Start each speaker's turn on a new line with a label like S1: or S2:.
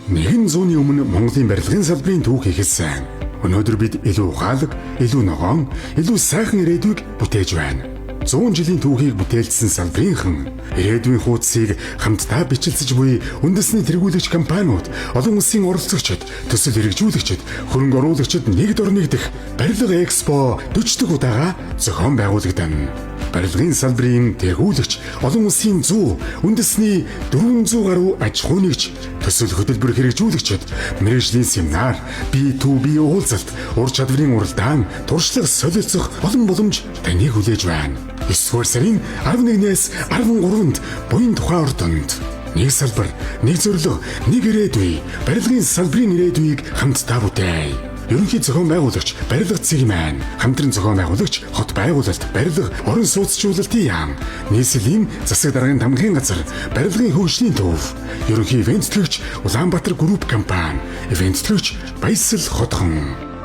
S1: Нэгэн зууны өмнө Монголын барилгын салбарын түүх ихэлсэн. Өнөөдөр бид илүү ухаалаг, илүү ногоон, илүү сайхан ирээдүйг бүтээж байна. 100 жилийн түүхийг бүтээлсэн салбарынхан ирээдүйн хуудсыг хамтдаа бичлэлцэж буй үндэсний тэргүүлэгч компаниуд, олон улсын оролцогчид, төсөл хэрэгжүүлэгчид, хөрөнгө оруулагчид нэгд ор нэгдэх барилга экспо 40 дахь удаага зохион байгуулагдана. Барилгын салбарын тэргүүлэгч, олон улсын 100, үндэсний 400 гаруй аж ахуй нэгж, төсөл хөтөлбөр хэрэгжүүлэгчид, мэргэжлийн семинар, B2B уулзалт, ур чадварын уралдаан, туршлага солилцох олон боломж таныг хүлээж байна. 9 сарын 11-ээс 13-нд буян тухай ордонд нэг салбар, нэг зорилго, нэг ирээдүй, барилгын салбарын ирээдүйг хамтдаа бүтээй. Ерөнхий зохион байгуулагч барилга цэг маань, хамтран зохион байгуулагч хот байгуулалт, барилга, орон сууцчлуулалтын яам, нийслэлийн засаг даргын тамхины газар, барилгын хөгжлийн төв, ерөнхий ивент төлөгч Улаанбаатар групп компани, ивент төлөгч Баясал Хотхон.